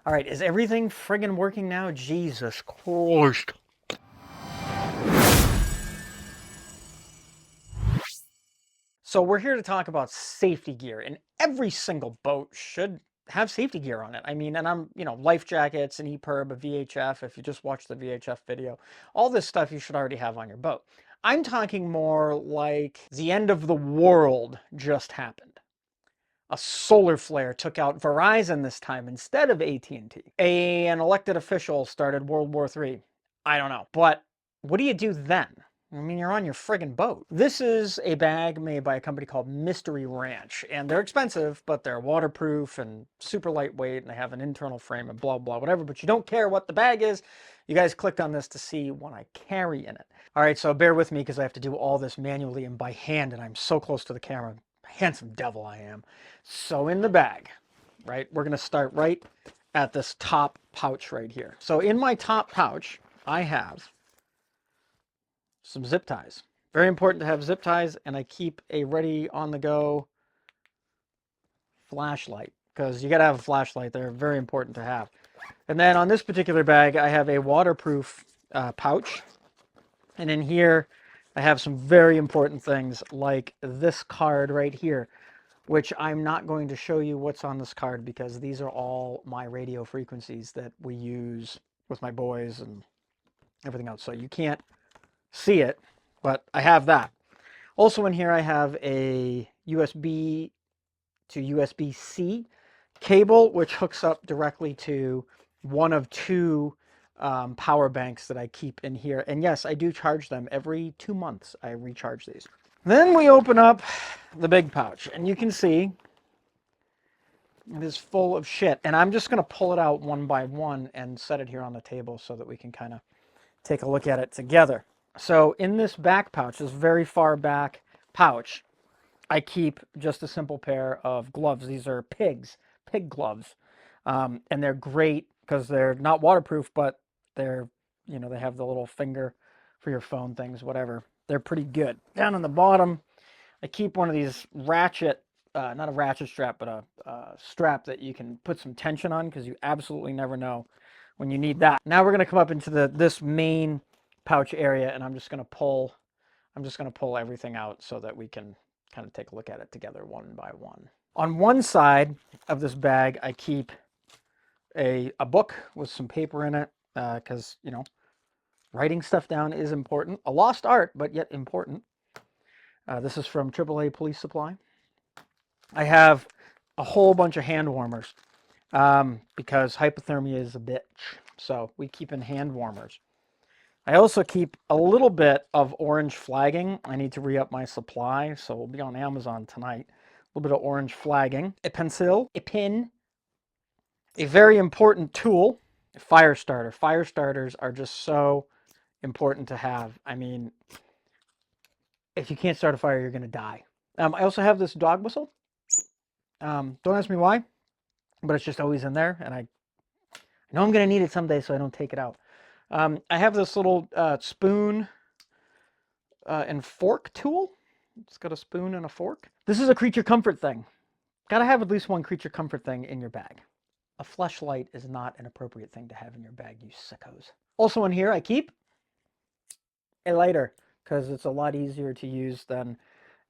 All right, is everything friggin' working now? Jesus Christ. So we're here to talk about safety gear, and every single boat should have safety gear on it. I mean, and life jackets, an EPIRB, a VHF, if you just watch the VHF video, all this stuff you should already have on your boat. I'm talking more like the end of the world just happened. A solar flare took out Verizon this time instead of AT&T. An elected official started World War III. I don't know. But what do you do then? I mean, you're on your friggin' boat. This is a bag made by a company called Mystery Ranch, and they're expensive, but they're waterproof and super lightweight, and they have an internal frame and blah, blah, whatever, but you don't care what the bag is. You guys clicked on this to see what I carry in it. All right, so bear with me because I have to do all this manually and by hand, and I'm so close to the camera. Handsome devil I am. So in the bag, right, we're going to start right at this top pouch right here. So in my top pouch, I have some zip ties. Very important to have zip ties, and I keep a ready on the go flashlight because you got to have a flashlight. They're very important to have. And then on this particular bag, I have a waterproof pouch. And in here, I have some very important things like this card right here, which I'm not going to show you what's on this card because these are all my radio frequencies that we use with my boys and everything else. So you can't see it, but I have that. Also in here, I have a USB to USB-C cable, which hooks up directly to one of two power banks that I keep in here. And yes, I do charge them every 2 months. I recharge these. Then we open up the big pouch, and you can see it is full of shit. And I'm just going to pull it out one by one and set it here on the table so that we can kind of take a look at it together. So in this back pouch, this very far back pouch, I keep just a simple pair of gloves. These are pig gloves. And they're great because they're not waterproof, but they're, they have the little finger for your phone things, whatever. They're pretty good. Down on the bottom, I keep one of these ratchet, not a ratchet strap, but a strap that you can put some tension on because you absolutely never know when you need that. Now we're going to come up into this main pouch area, and I'm just going to pull everything out so that we can kind of take a look at it together one by one. On one side of this bag, I keep a book with some paper in it because, writing stuff down is important. A lost art, but yet important. This is from AAA Police Supply. I have a whole bunch of hand warmers because hypothermia is a bitch. So we keep in hand warmers. I also keep a little bit of orange flagging. I need to re-up my supply, so we'll be on Amazon tonight. A little bit of orange flagging. A pencil, a pin, a very important tool, a fire starter. Fire starters are just so important to have. I mean, if you can't start a fire, you're going to die. I also have this dog whistle. Don't ask me why, but it's just always in there, and I know I'm going to need it someday, so I don't take it out. I have this little spoon and fork tool. It's got a spoon and a fork. This is a creature comfort thing. Gotta have at least one creature comfort thing in your bag. A fleshlight is not an appropriate thing to have in your bag, you sickos. Also in here, I keep a lighter because it's a lot easier to use than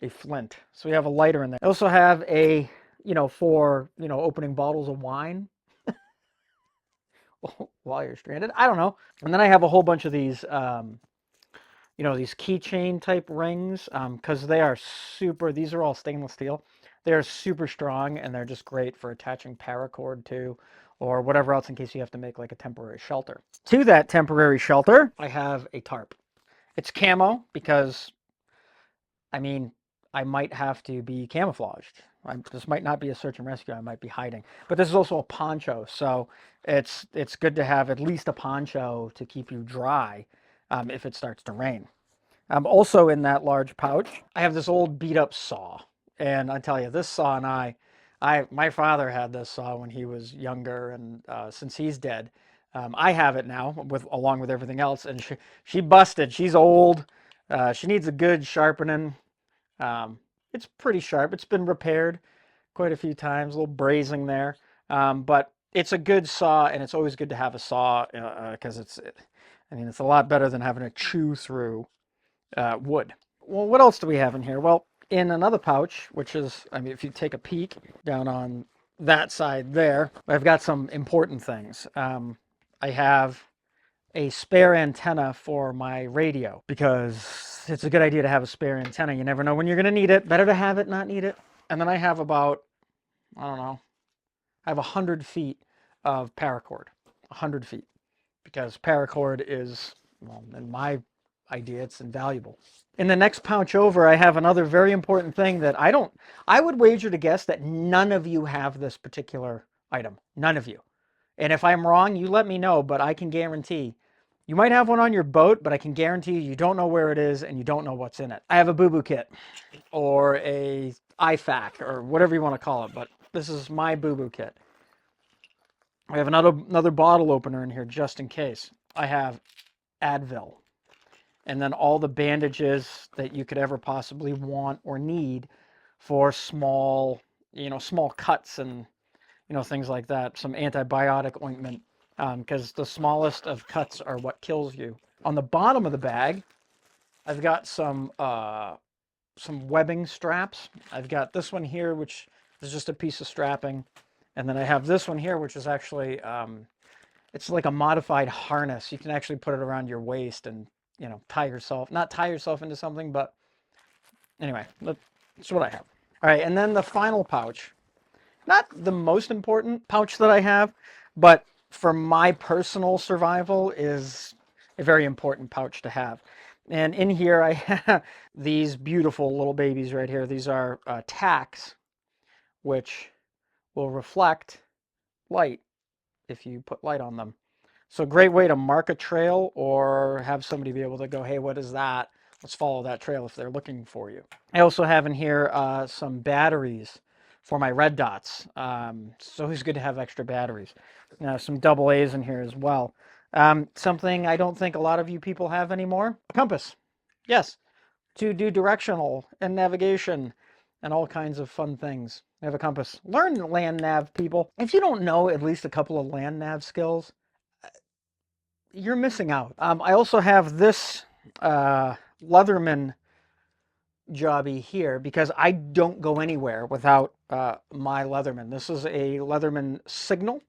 a flint. So we have a lighter in there. I also have a, for, opening bottles of wine while you're stranded. I don't know. And then I have a whole bunch of these, these keychain type rings because they are super, these are all stainless steel. They're super strong and they're just great for attaching paracord to or whatever else in case you have to make like a temporary shelter. To that temporary shelter, I have a tarp. It's camo because, I mean, I might have to be camouflaged. This might not be a search and rescue. I might be hiding. But this is also a poncho, so it's good to have at least a poncho to keep you dry if it starts to rain. Also in that large pouch, I have this old beat up saw. And I tell you, this saw and my father had this saw when he was younger, and since he's dead, I have it now along with everything else. And she busted. She's old. She needs a good sharpening. It's pretty sharp. It's been repaired quite a few times, a little brazing there. But it's a good saw, and it's always good to have a saw because I mean, it's a lot better than having to chew through wood. Well, what else do we have in here? Well, in another pouch, which is, I mean, if you take a peek down on that side there, I've got some important things. I have a spare antenna for my radio because it's a good idea to have a spare antenna. You never know when you're going to need it. Better to have it, not need it. And then I have about, I don't know, I have 100 feet of paracord. 100 feet. Because paracord is, well, in my idea, it's invaluable. In the next pouch over, I have another very important thing that I would wager to guess that none of you have this particular item. None of you. And if I'm wrong, you let me know, but I can guarantee you might have one on your boat, but I can guarantee you don't know where it is and you don't know what's in it. I have a boo-boo kit or a IFAK or whatever you want to call it, but this is my boo-boo kit. I have another bottle opener in here just in case. I have Advil, and then all the bandages that you could ever possibly want or need for small, small cuts and, things like that. Some antibiotic ointment, because the smallest of cuts are what kills you. On the bottom of the bag, I've got some webbing straps. I've got this one here, which is just a piece of strapping. And then I have this one here, which is actually, it's like a modified harness. You can actually put it around your waist and, not tie yourself into something, but anyway, that's what I have. All right, and then the final pouch, not the most important pouch that I have, but for my personal survival is a very important pouch to have. And in here I have these beautiful little babies right here. These are tacks, which will reflect light if you put light on them. So great way to mark a trail or have somebody be able to go, hey, what is that? Let's follow that trail if they're looking for you. I also have in here some batteries for my red dots. It's always good to have extra batteries. Some double A's in here as well. Something I don't think a lot of you people have anymore, a compass. Yes, to do directional and navigation and all kinds of fun things. I have a compass. Learn land nav, people. If you don't know at least a couple of land nav skills, you're missing out. I also have this Leatherman jobby here because I don't go anywhere without my Leatherman. This is a Leatherman Signal.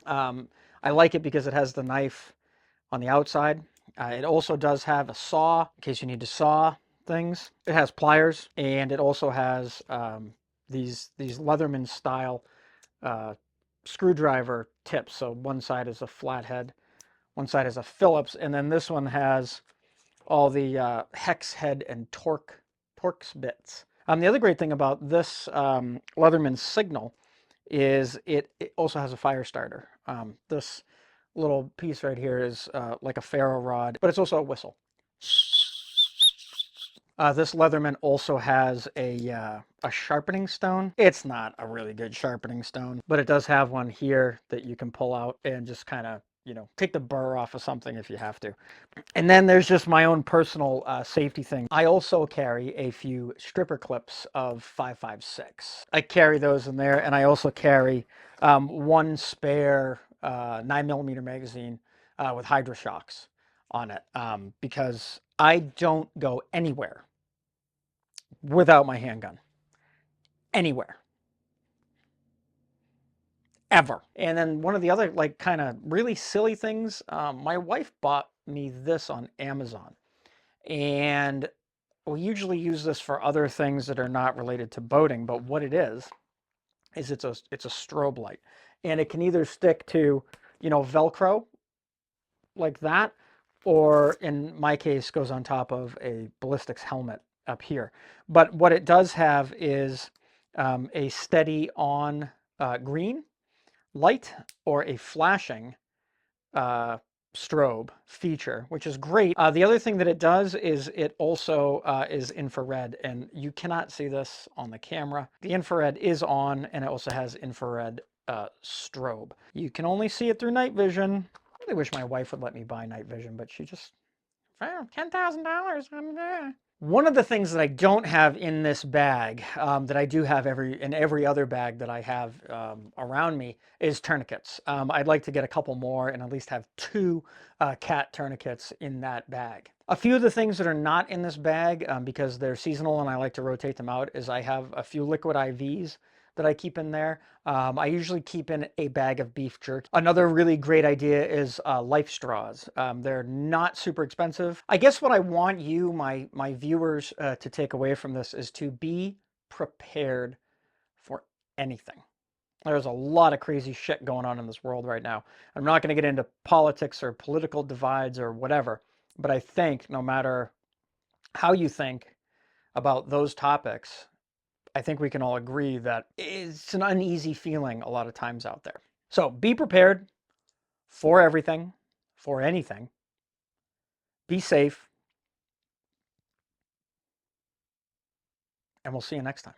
I like it because it has the knife on the outside. It also does have a saw in case you need to saw things. It has pliers, and it also has these Leatherman style screwdriver tips. So one side is a flathead, one side is a Phillips, and then this one has all the hex head and Torx bits. The other great thing about this Leatherman Signal is it also has a fire starter. This little piece right here is like a ferro rod, but it's also a whistle. This Leatherman also has a sharpening stone. It's not a really good sharpening stone, but it does have one here that you can pull out and just kind of, take the burr off of something if you have to. And then there's just my own personal safety thing. I also carry a few stripper clips of 5.56. I carry those in there, and I also carry one spare 9mm magazine with Hydra shocks on it because I don't go anywhere without my handgun. Anywhere. Ever. And then one of the other like kind of really silly things, my wife bought me this on Amazon. And we usually use this for other things that are not related to boating, but what it is it's a strobe light. And it can either stick to, Velcro like that, or in my case goes on top of a ballistics helmet up here. But what it does have is a steady on green light or a flashing strobe feature, which is great. The other thing that it does is it also is infrared, and you cannot see this on the camera. The infrared is on, and it also has infrared strobe. You can only see it through night vision. I really wish my wife would let me buy night vision, but she just, $10,000. One of the things that I don't have in this bag, that I do have in every other bag that I have around me, is tourniquets. I'd like to get a couple more and at least have two cat tourniquets in that bag. A few of the things that are not in this bag, because they're seasonal and I like to rotate them out, is I have a few liquid IVs that I keep in there. I usually keep in a bag of beef jerky. Another really great idea is life straws. They're not super expensive. I guess what I want you, my viewers, to take away from this is to be prepared for anything. There's a lot of crazy shit going on in this world right now. I'm not going to get into politics or political divides or whatever, but I think no matter how you think about those topics, I think we can all agree that it's an uneasy feeling a lot of times out there. So be prepared for everything, for anything. Be safe, and we'll see you next time.